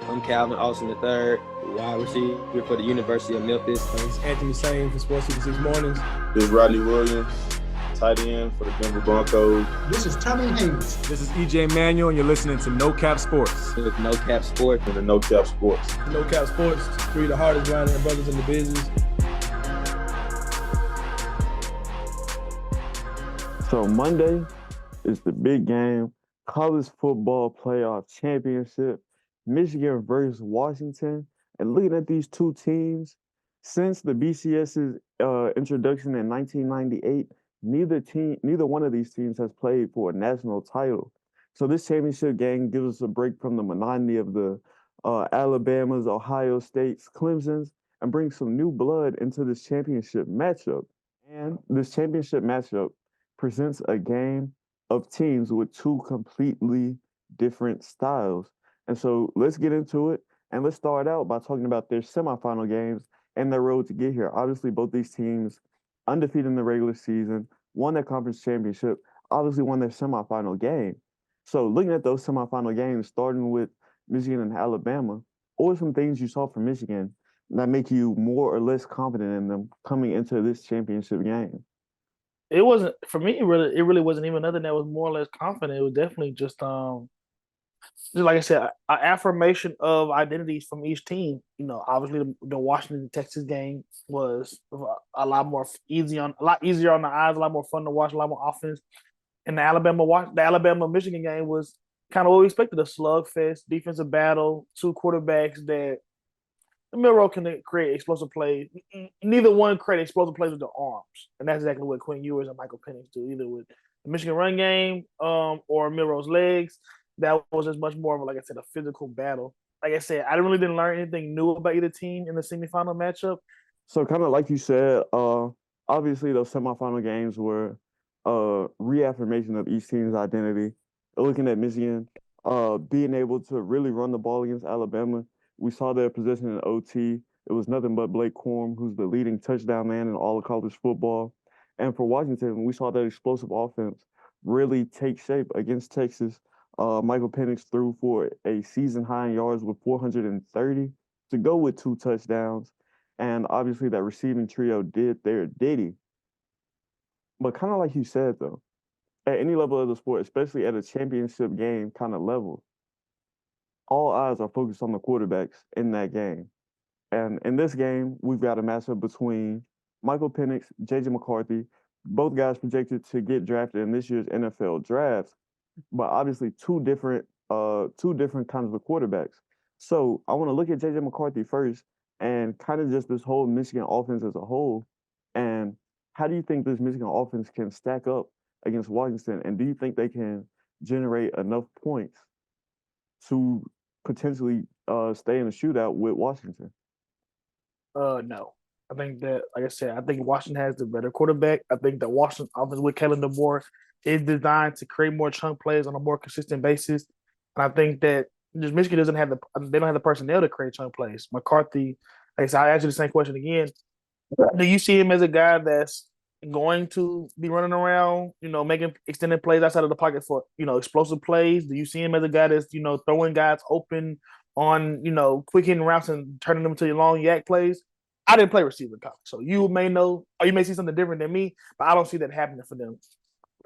I'm Calvin Austin III, wide receiver for the University of Memphis. It's Anthony Sane for Sports 66 Mornings. This is Rodney Williams, tight end for the Denver Broncos. This is Tommy Hayes. This is EJ Manuel, and you're listening to No Cap Sports. With No Cap Sports. And the No Cap Sports. No Cap Sports, three of the hardest grinding brothers in the business. So Monday is the big game, college football playoff championship, Michigan versus Washington. And looking at these two teams, since the BCS's introduction in 1998, neither one of these teams has played for a national title. So this championship game gives us a break from the monotony of the Alabamas, Ohio States, Clemsons, and brings some new blood into this championship matchup. And this championship matchup presents a game of teams with two completely different styles. And so let's get into it. And let's start out by talking about their semifinal games and their road to get here. Obviously, both these teams undefeated in the regular season, won their conference championship, obviously won their semifinal game. So looking at those semifinal games, starting with Michigan and Alabama, what were some things you saw from Michigan that make you more or less confident in them coming into this championship game? It wasn't for me. It really wasn't even nothing that was more or less confident. It was definitely just like I said, an affirmation of identities from each team. You know, obviously the Washington Texas game was a lot easier on the eyes, a lot more fun to watch, a lot more offense. And the Alabama Michigan game was kind of what we expected: a slugfest, defensive battle, two quarterbacks that Milroe can create explosive plays. Neither one create explosive plays with their arms, and that's exactly what Quinn Ewers and Michael Penix do, either with the Michigan run game or Milroe's legs. That was just much more of, like I said, a physical battle. Like I said, I didn't learn anything new about either team in the semifinal matchup. So kind of like you said, obviously those semifinal games were a reaffirmation of each team's identity. Looking at Michigan, being able to really run the ball against Alabama, we saw their possession in OT. It was nothing but Blake Corum, who's the leading touchdown man in all of college football. And for Washington, we saw that explosive offense really take shape against Texas. Michael Penix threw for a season high in yards with 430 to go with 2 touchdowns. And obviously that receiving trio did their ditty. But kind of like you said, though, at any level of the sport, especially at a championship game kind of level, all eyes are focused on the quarterbacks in that game. And in this game, we've got a matchup between Michael Penix, J.J. McCarthy, both guys projected to get drafted in this year's NFL draft, but obviously two different kinds of quarterbacks. So I want to look at J.J. McCarthy first and kind of just this whole Michigan offense as a whole. And how do you think this Michigan offense can stack up against Washington? And do you think they can generate enough points to potentially stay in a shootout with Washington? No. I think that, like I said, I think Washington has the better quarterback. I think that Washington offense with Kellen DeBoer is designed to create more chunk plays on a more consistent basis. And I think that just Michigan don't have the personnel to create chunk plays. McCarthy, like I said, I asked you the same question again. Do you see him as a guy that's going to be running around, making extended plays outside of the pocket for, explosive plays? Do you see him as a guy that's, throwing guys open on, quick hitting routes and turning them into long yak plays? I didn't play receiver in college, so you may know, or you may see something different than me, but I don't see that happening for them.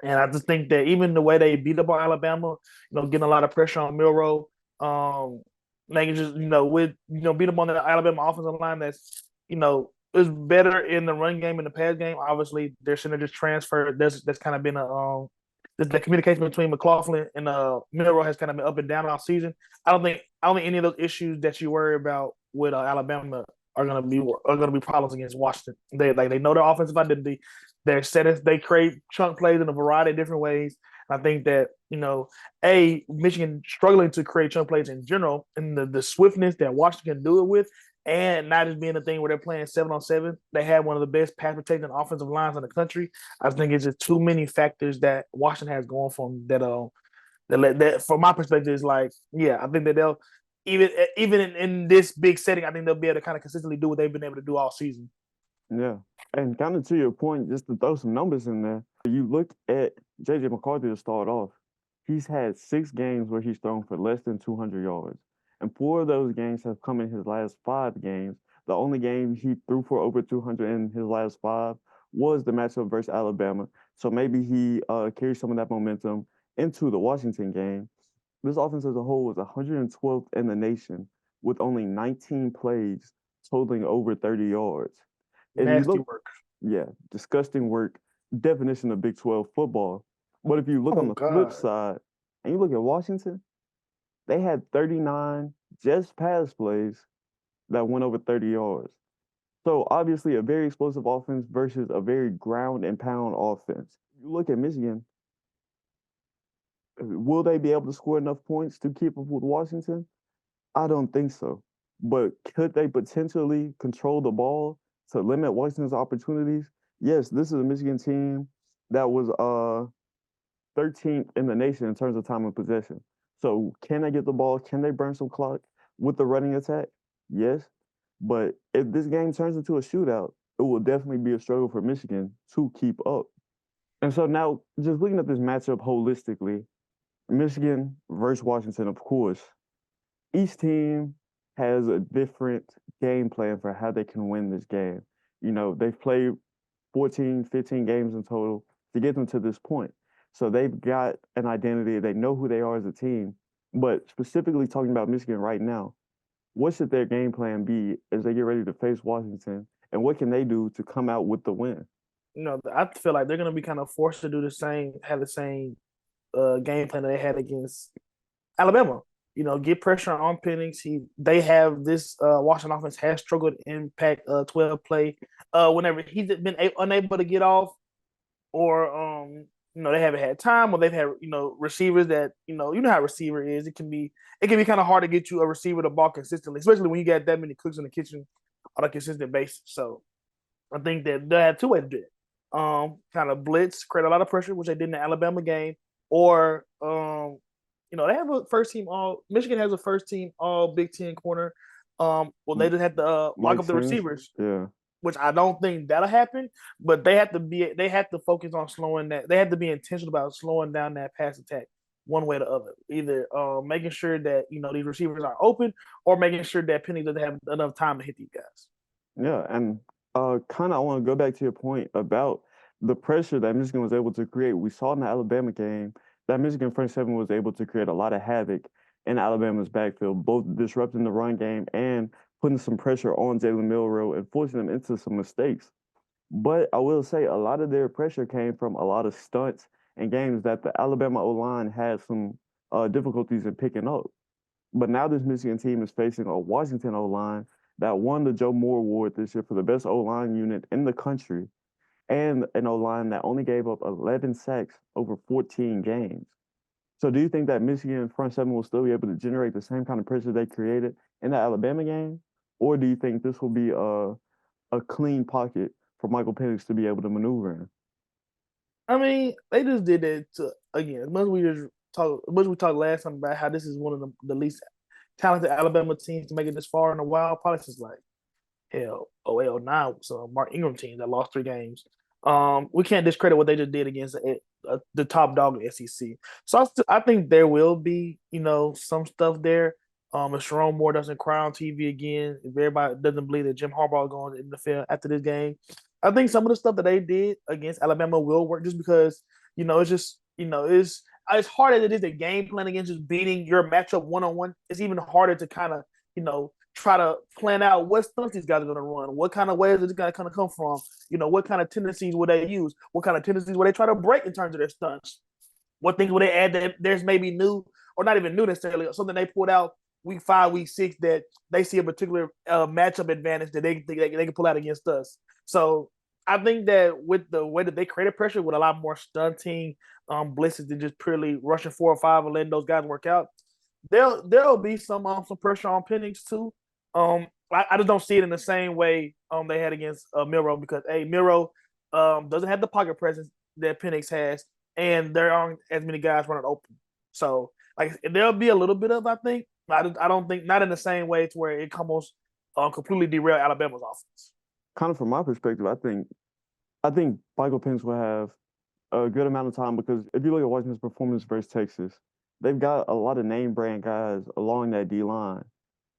And I just think that even the way they beat up on Alabama, getting a lot of pressure on Milroe, they can just, beat them on the Alabama offensive line that's, is better in the run game and the pass game. Obviously, their synergist transfer, that's kind of been the communication between McLaughlin and Milroe has kind of been up and down all season. I don't think any of those issues that you worry about with Alabama are gonna be problems against Washington. They know their offensive identity. They create chunk plays in a variety of different ways. And I think that Michigan struggling to create chunk plays in general, and the swiftness that Washington can do it with, and not just being a thing where they're playing 7-on-7. They have one of the best pass protecting offensive lines in the country. I think it's just too many factors that Washington has going for them that from my perspective is like, yeah, I think that they'll even in this big setting, I think they'll be able to kind of consistently do what they've been able to do all season. Yeah. And kind of to your point, just to throw some numbers in there, you look at J.J. McCarthy to start off. He's had 6 games where he's thrown for less than 200 yards. and 4 of those games have come in his last 5 games. The only game he threw for over 200 in his last 5 was the matchup versus Alabama. So maybe he carries some of that momentum into the Washington game. This offense as a whole was 112th in the nation with only 19 plays totaling over 30 yards. And you Nasty look, work. yeah, disgusting work, definition of Big 12 football. But if you look on Oh the flip God. side and you look at Washington, they had 39 just pass plays that went over 30 yards. So obviously a very explosive offense versus a very ground and pound offense. You look at Michigan, will they be able to score enough points to keep up with Washington? I don't think so. But could they potentially control the ball to limit Washington's opportunities? Yes, this is a Michigan team that was 13th in the nation in terms of time of possession. So can they get the ball? Can they burn some clock with the running attack? Yes. But if this game turns into a shootout, it will definitely be a struggle for Michigan to keep up. And so now, just looking at this matchup holistically, Michigan versus Washington, of course, each team has a different game plan for how they can win this game. You know, they've played 14, 15 games in total to get them to this point. So they've got an identity. They know who they are as a team. But specifically talking about Michigan right now, what should their game plan be as they get ready to face Washington? And what can they do to come out with the win? I feel like they're gonna be kind of forced to do have the same game plan that they had against Alabama. Get pressure on Penix. They have this Washington offense has struggled to impact 12 play whenever he's been unable to get off, or they haven't had time, or they've had receivers that you know how a receiver is. It can be kind of hard to get you a receiver the ball consistently, especially when you got that many cooks in the kitchen on a consistent basis. So I think that they have 2 ways to do it. Kind of blitz, create a lot of pressure, which they did in the Alabama game, or they have a first team all. Michigan has a first team all Big Ten corner. Well, they just have to lock up the receivers. Yeah. Which I don't think that'll happen, but they have to focus on slowing that. They have to be intentional about slowing down that pass attack one way or the other. Either making sure that these receivers are open, or making sure that Penny doesn't have enough time to hit these guys. Yeah, and kind of I want to go back to your point about the pressure that Michigan was able to create. We saw in the Alabama game that Michigan front seven was able to create a lot of havoc in Alabama's backfield, both disrupting the run game and putting some pressure on Jalen Milroe and forcing them into some mistakes. But I will say a lot of their pressure came from a lot of stunts and games that the Alabama O-line had some difficulties in picking up. But now this Michigan team is facing a Washington O-line that won the Joe Moore Award this year for the best O-line unit in the country, and an O-line that only gave up 11 sacks over 14 games. So do you think that Michigan front seven will still be able to generate the same kind of pressure they created in the Alabama game? Or do you think this will be a clean pocket for Michael Penix to be able to maneuver in? I mean, they just did it again. As much as we talked last time about how this is one of the least talented Alabama teams to make it this far in a while. Probably since like 09, so Mark Ingram team that lost 3 games. We can't discredit what they just did against the top dog in the SEC. So I think there will be some stuff there. If Sharon Moore doesn't cry on TV again, if everybody doesn't believe that Jim Harbaugh is going in the field after this game, I think some of the stuff that they did against Alabama will work, just because it's just it's as hard as it is a game plan against just beating your matchup one-on-one. It's even harder to kind of try to plan out what stunts these guys are going to run, what kind of ways is this guy going to come from, what kind of tendencies will they use, what kind of tendencies will they try to break in terms of their stunts, what things will they add that there's maybe new or not even new necessarily, something they pulled out week 5, week 6 that they see a particular matchup advantage that they can pull out against us. So I think that with the way that they created pressure with a lot more stunting blitzes than just purely rushing 4 or 5 and letting those guys work out, there'll be some pressure on Penix too. I just don't see it in the same way they had against Milroe, because Milroe doesn't have the pocket presence that Penix has, and there aren't as many guys running open. So like there'll be a little bit of, I think, I don't think, not in the same way to where it almost completely derail Alabama's offense. Kind of from my perspective, I think Michael Penix will have a good amount of time, because if you look at Washington's performance versus Texas, they've got a lot of name brand guys along that D line.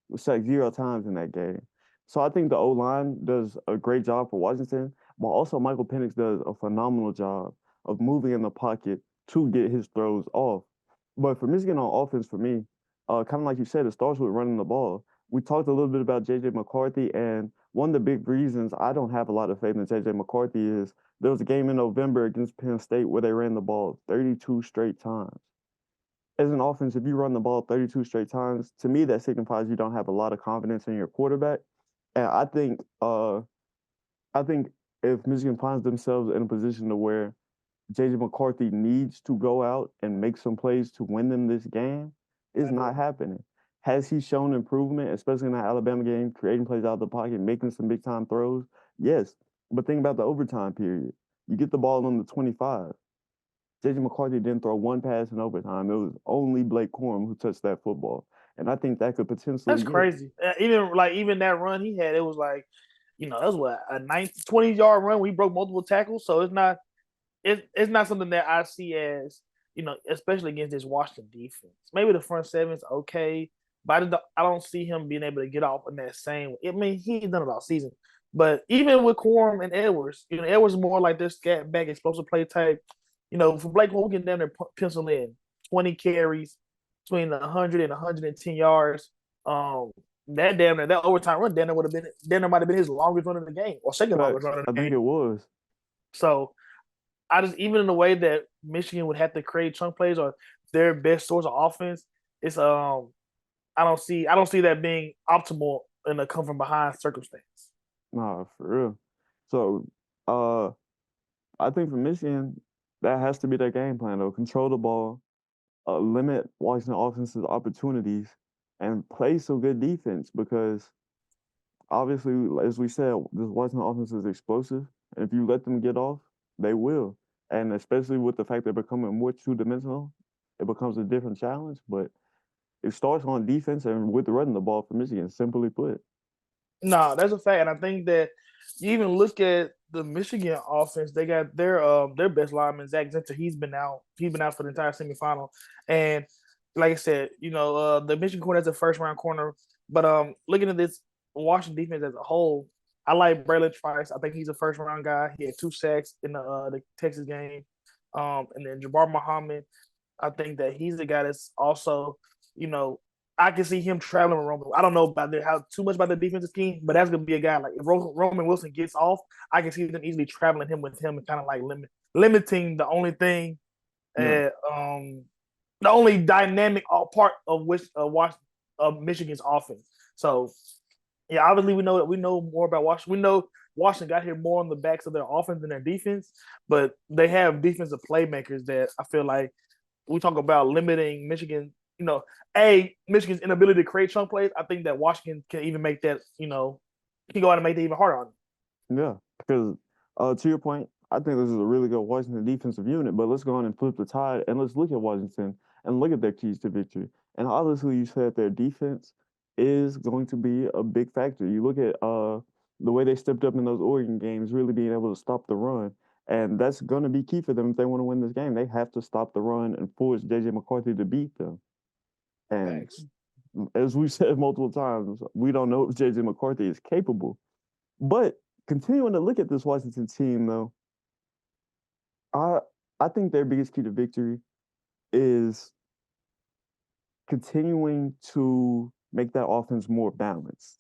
was sacked 0 times in that game. So I think the O-line does a great job for Washington, but also Michael Penix does a phenomenal job of moving in the pocket to get his throws off. But for Michigan on offense, for me, kind of like you said, it starts with running the ball. We talked a little bit about J.J. McCarthy, and one of the big reasons I don't have a lot of faith in J.J. McCarthy is there was a game in November against Penn State where they ran the ball 32 straight times. As an offense, if you run the ball 32 straight times, to me that signifies you don't have a lot of confidence in your quarterback. And I think if Michigan finds themselves in a position to where J.J. McCarthy needs to go out and make some plays to win them this game, it's not happening. Has he shown improvement, especially in the Alabama game, creating plays out of the pocket, making some big time throws? Yes. But think about the overtime period. You get the ball on the 25. J.J. McCarthy didn't throw one pass in overtime. It was only Blake Corum who touched that football. And I think that could potentially That's crazy. Even that run he had, it was like, that was what, a 20-yard run where he broke multiple tackles. So it's not something that I see as, especially against this Washington defense. Maybe the front seven's okay, but I don't see him being able to get off in that same. I mean, he's done it all season, but even with Corum and Edwards, Edwards is more like this scat back explosive play type. For Blake, we can down there pencil in 20 carries between 100 and 110 yards. That overtime run, might have been his longest run in the game or second longest run in the game. I think it was. So even in the way that Michigan would have to create chunk plays or their best source of offense, it's I don't see that being optimal in a come from behind circumstance. Nah, for real. So I think for Michigan, that has to be their game plan though. Control the ball, limit Washington offense's opportunities, and play some good defense because obviously, as we said, this Washington offense is explosive. And if you let them get off, they will. And especially with the fact they're becoming more two-dimensional, it becomes a different challenge. But it starts on defense and with running the ball for Michigan, simply put. No, that's a fact. And I think that you even look at the Michigan offense, they got their best lineman, Zach Zinter. He's been out for the entire semifinal. And like I said, the Michigan corner is a first-round corner. But looking at this Washington defense as a whole, I like Braylon Trice. I think he's a first-round guy. He had 2 sacks in the Texas game. And then Jabbar Muhammad, I think that he's the guy that's also, I can see him traveling with Roman. I don't know about how too much about the defensive scheme, but that's gonna be a guy like if Roman Wilson gets off, I can see them easily traveling him with him and kind of like limiting the only thing, the only dynamic part of which Michigan's offense. So yeah, obviously we know more about Washington. We know Washington got here more on the backs of their offense than their defense, but they have defensive playmakers that I feel like we talk about limiting Michigan. Michigan's inability to create chunk plays. I think that Washington can even make that, can go out and make that even harder on them. Yeah, because to your point, I think this is a really good Washington defensive unit. But let's go on and flip the tide and let's look at Washington and look at their keys to victory. And obviously, you said their defense is going to be a big factor. You look at the way they stepped up in those Oregon games, really being able to stop the run. And that's going to be key for them if they want to win this game. They have to stop the run and force J.J. McCarthy to beat them. And Thanks. as we said multiple times, we don't know if J.J. McCarthy is capable. But continuing to look at this Washington team, though, I think their biggest key to victory is continuing to make that offense more balanced.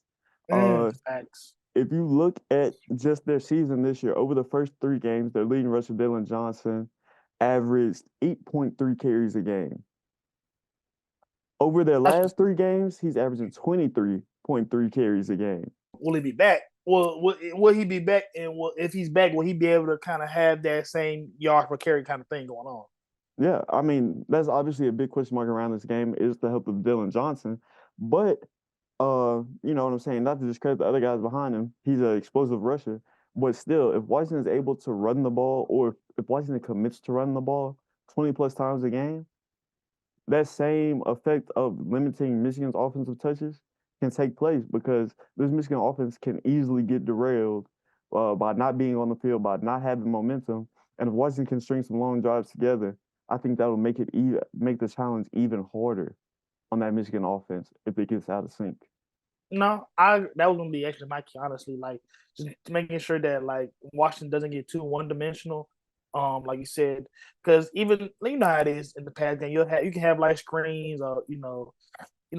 Thanks. If you look at just their season this year, over the first 3 games, their leading rusher, Dylan Johnson, averaged 8.3 carries a game. Over their last 3 games, he's averaging 23.3 carries a game. Will he be back? Will he be back? And if he's back, will he be able to kind of have that same yard per carry kind of thing going on? Yeah, I mean, that's obviously a big question mark around this game is the help of Dylan Johnson. But, you know what I'm saying? Not to discredit the other guys behind him. He's an explosive rusher. But still, if Washington is able to run the ball or if Washington commits to run the ball 20-plus times a game, that same effect of limiting Michigan's offensive touches can take place because this Michigan offense can easily get derailed by not being on the field, by not having momentum. And if Washington can string some long drives together, I think that will make the challenge even harder on that Michigan offense if it gets out of sync. No, that was gonna be actually my key, honestly. Like just making sure that like Washington doesn't get too one dimensional. Like you said, because even you know how it is in the past game, you can have like screens or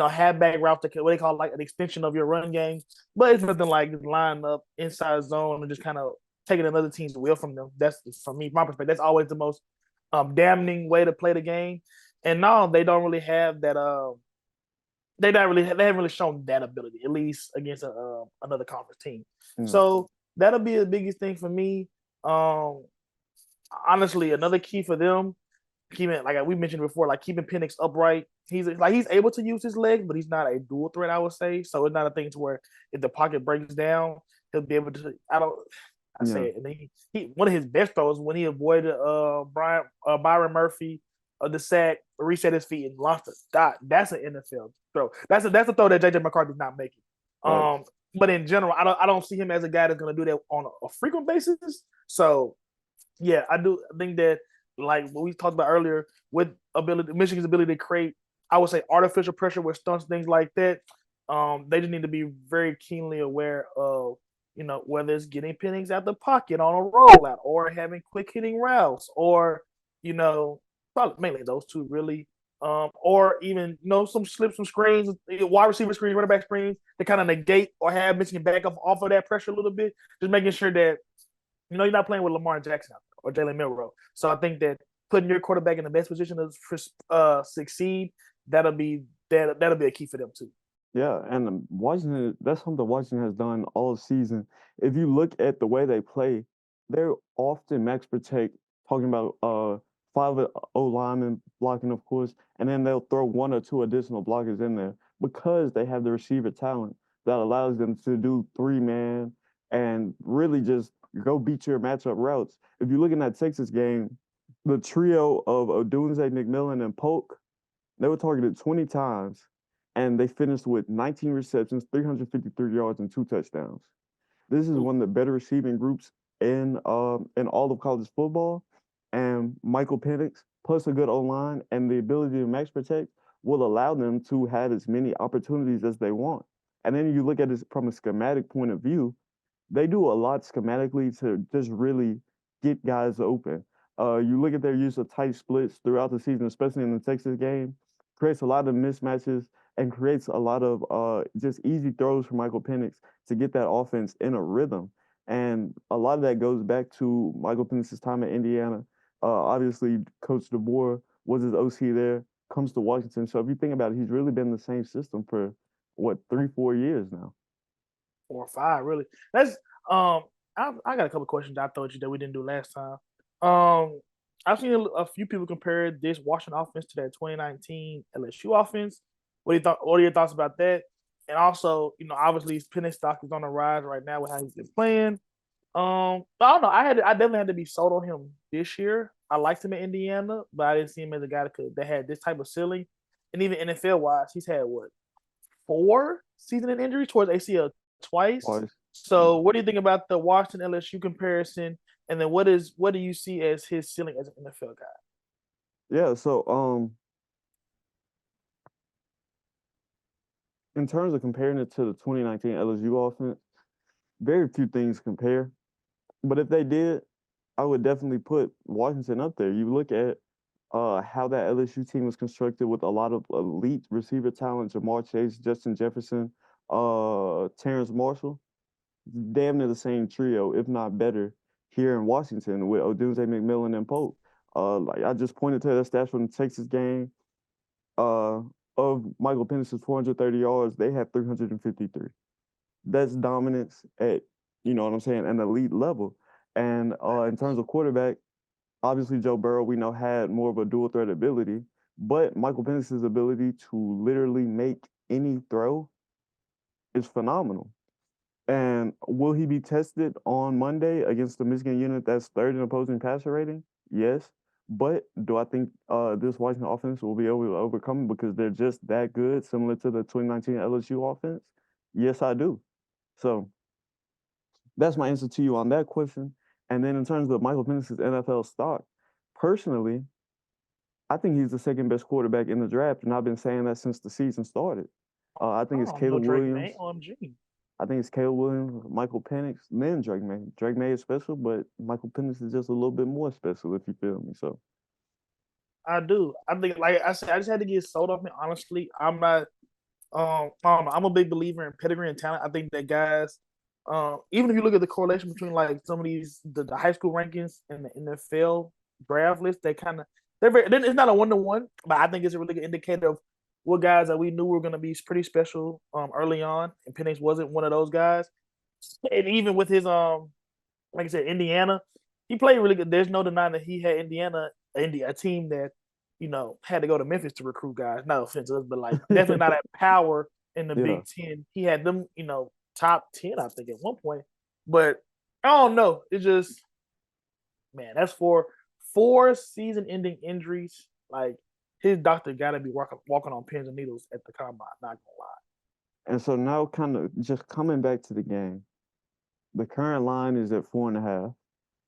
halfback routes that what they call like an extension of your run game, but it's nothing like line up inside zone and just kind of taking another team's will from them. That's from me, my perspective. That's always the most damning way to play the game. And no, they don't really have that. They haven't really shown that ability, at least against another conference team. So that'll be the biggest thing for me. Honestly, another key for them, keeping like we mentioned before, like keeping Penix upright. He's able to use his legs, but he's not a dual threat, I would say. So it's not a thing to where if the pocket breaks down, he'll be able to. I say it. And he one of his best throws when he avoided Byron Murphy the sack, reset his feet and launched a dot. That's an NFL throw. That's a throw that JJ McCarthy's not making. Right. But in general, I don't see him as a guy that's going to do that on a frequent basis. So yeah, I think that like what we talked about earlier with Michigan's ability to create, I would say artificial pressure with stunts, things like that. They just need to be very keenly aware of whether it's getting Penix out the pocket on a rollout or having quick hitting routes or probably mainly those two really. Or even some slips, some screens, wide receiver screens, running back screens to kind of negate or have Michigan back up off of that pressure a little bit. Just making sure that you're not playing with Lamar Jackson or Jalen Milroe. So I think that putting your quarterback in the best position to succeed, that'll be a key for them too. Yeah, and Washington, that's something Washington has done all season. If you look at the way they play, they're often max protect, talking about 5 O-linemen blocking, of course, and then they'll throw 1 or 2 additional blockers in there because they have the receiver talent that allows them to do 3-man and really just go beat your matchup routes. If you look in that Texas game, the trio of Odunze, McMillan, and Polk, they were targeted 20 times, and they finished with 19 receptions, 353 yards, and 2 touchdowns. This is one of the better receiving groups in all of college football. And Michael Penix, plus a good O-line and the ability to max protect, will allow them to have as many opportunities as they want. And then you look at it from a schematic point of view, they do a lot schematically to just really get guys open. You look at their use of tight splits throughout the season, especially in the Texas game, creates a lot of mismatches and creates a lot of just easy throws for Michael Penix to get that offense in a rhythm. And a lot of that goes back to Michael Penix's time at Indiana. Obviously, Coach DeBoer was his OC there, comes to Washington. So if you think about it, he's really been in the same system for, 3-4 years now. 4 or 5, really. That's I got a couple questions I thought you that we didn't do last time. I've seen a few people compare this Washington offense to that 2019 LSU offense. What are your thoughts about that? And also, obviously Penix stock is on the rise right now with how he's been playing. I don't know. I definitely had to be sold on him this year. I liked him at Indiana, but I didn't see him as a guy that had this type of ceiling. And even NFL wise, he's had 4 season injuries towards ACL twice. So what do you think about the Washington LSU comparison? And then what do you see as his ceiling as an NFL guy? Yeah, so in terms of comparing it to the 2019 LSU offense, very few things compare. But if they did, I would definitely put Washington up there. You look at how that LSU team was constructed with a lot of elite receiver talent, Jamar Chase, Justin Jefferson, Terrence Marshall. Damn near the same trio, if not better, here in Washington with Odunze, McMillan, and Pope. Like I just pointed to the stats from the Texas game. Of Michael Penix's 430 yards, they had 353. That's dominance at, you know what I'm saying, an elite level. And in terms of quarterback, obviously Joe Burrow, we know, had more of a dual threat ability, but Michael Penix's ability to literally make any throw is phenomenal. And will he be tested on Monday against the Michigan unit that's 3rd in opposing passer rating? Yes. But do I think this Washington offense will be able to overcome it because they're just that good, similar to the 2019 LSU offense? Yes, I do. So that's my answer to you on that question. And then in terms of Michael Penix's NFL stock, personally, I think he's the second best quarterback in the draft, and I've been saying that since the season started. I I think it's don't know Caleb Drake Williams. May. OMG. I think it's Caleb Williams, Michael Penix, then Drake May. Drake May is special, but Michael Penix is just a little bit more special, if you feel me. So I do. I think, like I said, I just had to get sold off me. Honestly, I'm not. I don't know. I'm a big believer in pedigree and talent. I think that guys, even if you look at the correlation between like some of these the high school rankings and the NFL draft list, they kind of they're very. It's not a 1-to-1, but I think it's a really good indicator of what guys that we knew were going to be pretty special early on, and Penix wasn't one of those guys. And even with his like I said, Indiana, he played really good. There's no denying that he had a team that had to go to Memphis to recruit guys. No offense, but like definitely not at power in the yeah, Big Ten. He had them, top 10, I think, at one point. But I don't know. It's just, man, that's four season-ending injuries. Like his doctor got to be walking on pins and needles at the combine. Not gonna lie. and so now kind of just coming back to the game, the current line is at 4.5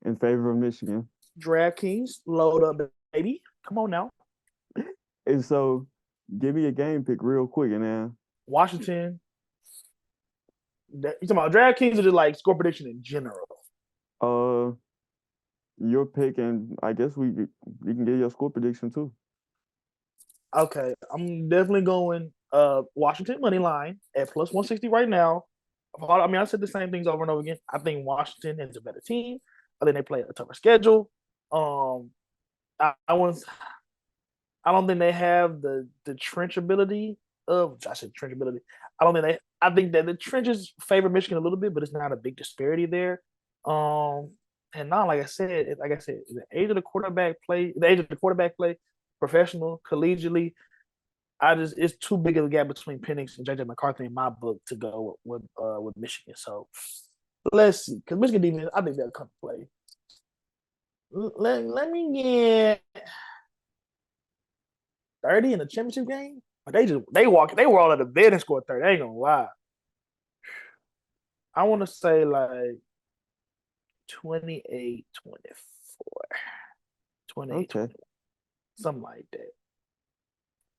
in favor of Michigan. DraftKings, load up, baby. Come on now. And so give me a game pick real quick, and then Washington. You talking about DraftKings or just like score prediction in general? your pick, and I guess we can get your score prediction too. Okay, I'm definitely going Washington money line at plus 160 right now. I mean, I said the same things over and over again. I think Washington is a better team. I think they play a tougher schedule. I don't think they have the trench ability of. I said trench ability. I don't think they. I think that the trenches favor Michigan a little bit, but it's not a big disparity there. And now, like I said, the age of the quarterback play, professional, collegiately. It's too big of a gap between Penix and JJ McCarthy in my book to go with Michigan. So let's see, because Michigan defense, I think they'll come to play. Let me get 30 in the championship game. They were all at the bed and scored 30. I ain't gonna lie. I want to say like 28-24. 28, Okay. something like that.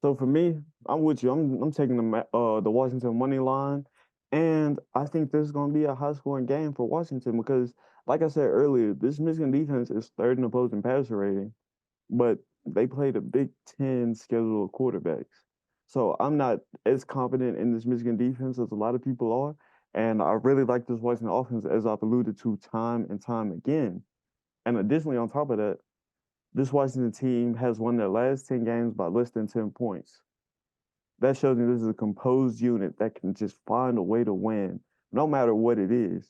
So for me, I'm with you. I'm taking the Washington money line, and I think this is going to be a high scoring game for Washington because, like I said earlier, this Michigan defense is third in opposing passer rating, but they play the Big Ten schedule of quarterbacks. So I'm not as confident in this Michigan defense as a lot of people are, and I really like this Washington offense, as I've alluded to time and time again. And additionally, on top of that, this Washington team has won their last 10 games by less than 10 points. That shows me this is a composed unit that can just find a way to win, no matter what it is.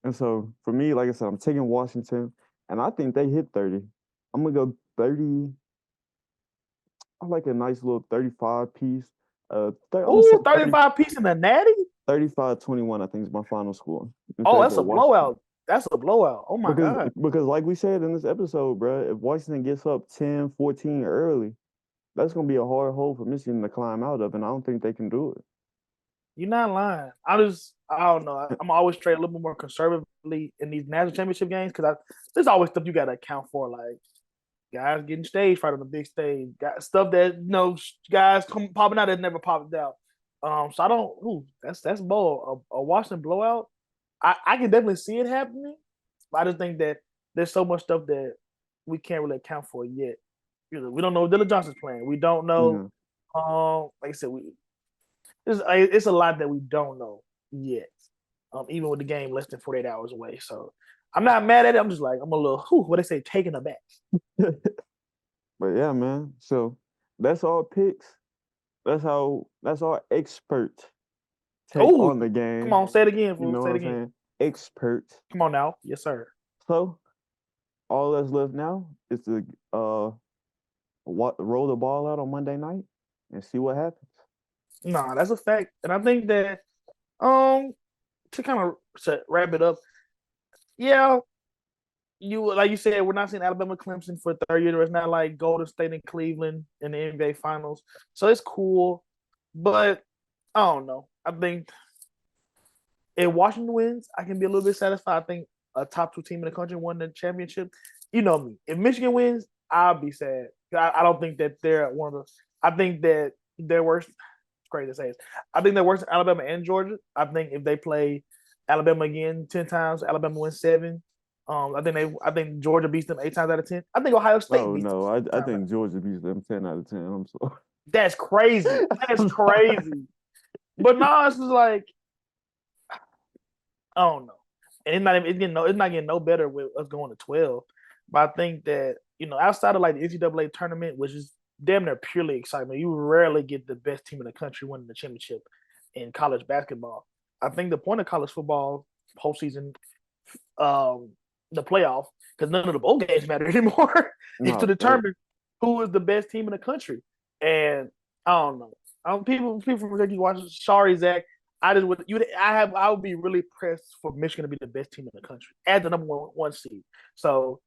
And so for me, like I said, I'm taking Washington, and I think they hit 30. I'm going to go 30. I like a nice little 35 piece. 35 piece in the natty? 35-21, I think, is my final score. Oh, that's a blowout. That's a blowout. Oh, my God. Because like we said in this episode, bro, if Washington gets up 10, 14 early, that's going to be a hard hole for Michigan to climb out of, and I don't think they can do it. You're not lying. I don't know. I'm always trade a little bit more conservatively in these national championship games because there's always stuff you got to account for, like guys getting stage fright on the big stage, stuff that guys popping out that never popped out. So I don't. That's bold. A Washington blowout. I can definitely see it happening. But I just think that there's so much stuff that we can't really account for yet. We don't know if Dylan Johnson's playing. We don't know. Like I said, it's a lot that we don't know yet. Even with the game less than 48 hours away. So I'm not mad at it. I'm just like I'm a little what they say, taken aback. But yeah, man. So that's our picks. That's our expert take on the game. Come on, say it again. You know say what it again. saying? Expert. Come on now. Yes, sir. So all that's left now is to roll the ball out on Monday night and see what happens. Nah, that's a fact. And I think that to kind of wrap it up, yeah, like you said, we're not seeing Alabama Clemson for third year. It's not like Golden State and Cleveland in the NBA Finals. So it's cool. But I don't know. I think if Washington wins, I can be a little bit satisfied. I think a top 2 team in the country won the championship. You know me. If Michigan wins, I'll be sad. I don't think that they're one of the. I think that their worst. crazy to say. I think that works in Alabama and Georgia. I think if they play Alabama again 10 times, Alabama wins 7. I think Georgia beats them 8 times out of 10. I think Ohio State beats them. No, I think Georgia beats them 10 out of 10. I'm sorry. That's crazy. That's crazy. But no, it's just like I don't know. And it's not getting no better with us going to 12. But I think that, outside of like the NCAA tournament, which is damn near purely excitement, you rarely get the best team in the country winning the championship in college basketball. I think the point of college football postseason, the playoff, because none of the bowl games matter anymore, is to determine who is the best team in the country. And I don't know. People from Kentucky watch. Sorry, Zach. I would be really pressed for Michigan to be the best team in the country as the number one seed. So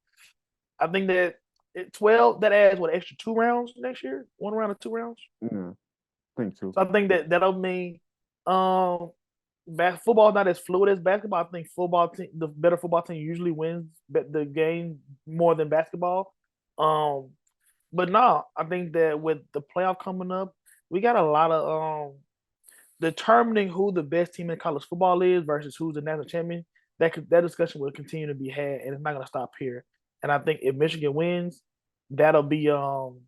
I think that at 12, that adds extra 2 rounds next year? 1 round or 2 rounds? Yeah, I think so. So I think that'll mean football is not as fluid as basketball. I think the better football team usually wins the game more than basketball. But no, I think that with the playoff coming up, we got a lot of determining who the best team in college football is versus who's the national champion. That discussion will continue to be had, and it's not going to stop here. And I think if Michigan wins, that'll kind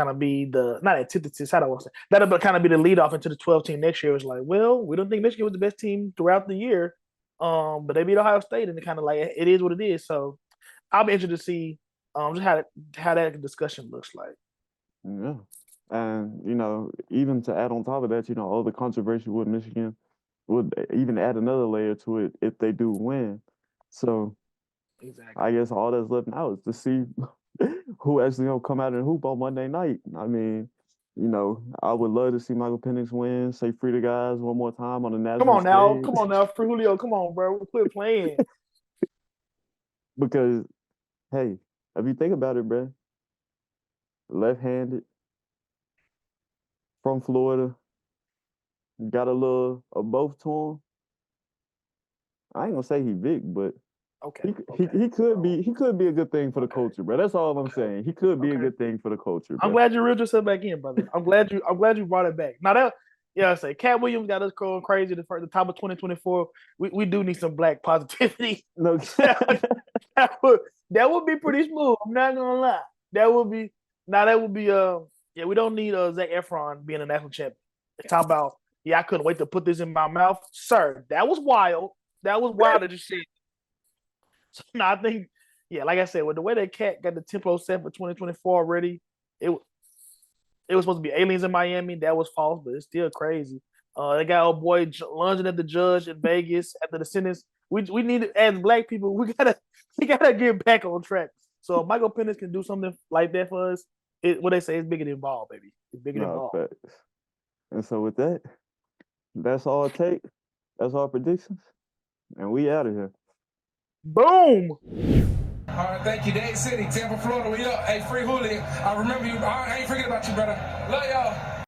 of be the not antithesis. How do I want to say? That'll kind of be the lead off into the 12 team next year. It's like, well, we don't think Michigan was the best team throughout the year, but they beat Ohio State, and it kind of like it is what it is. So I'll be interested to see just how that discussion looks like. Yeah. And, even to add on top of that, all the controversy with Michigan would even add another layer to it if they do win. So exactly. I guess all that's left now is to see who actually going to come out and hoop on Monday night. I mean, I would love to see Michael Penix win, say free the guys one more time on the national stage. Come on now, free Julio. Come on, bro. We'll quit playing. Because, hey, if you think about it, bro, left-handed, from Florida, got a little of both to him. I ain't gonna say he big, but he could be a good thing for the culture, bro. That's all I'm saying. He could be a good thing for the culture. Bro. I'm glad you reeled yourself back in, brother. I'm glad you brought it back. Now I say Cat Williams got us going crazy the top of 2024. We do need some black positivity. No, that would be pretty smooth. I'm not gonna lie. That would be. Yeah, we don't need Zac Efron being a national champion. Talk about, I couldn't wait to put this in my mouth. Sir, that was wild. That was wild that you said. So no, I think, like I said, with the way that Cat got the tempo set for 2024 already, it was supposed to be aliens in Miami. That was false, but it's still crazy. They got old boy lunging at the judge in Vegas after the sentence. We need to, as black people, we gotta get back on track. So if Michael Penix can do something like that for us, what they say is bigger than ball, baby. It's bigger than ball. Facts. And so with that, that's all it takes. That's our predictions. And we out of here. Boom! All right, thank you. Dade City, Tampa, Florida. We up. Hey, free Julio. I remember you. I ain't forget about you, brother. Love y'all.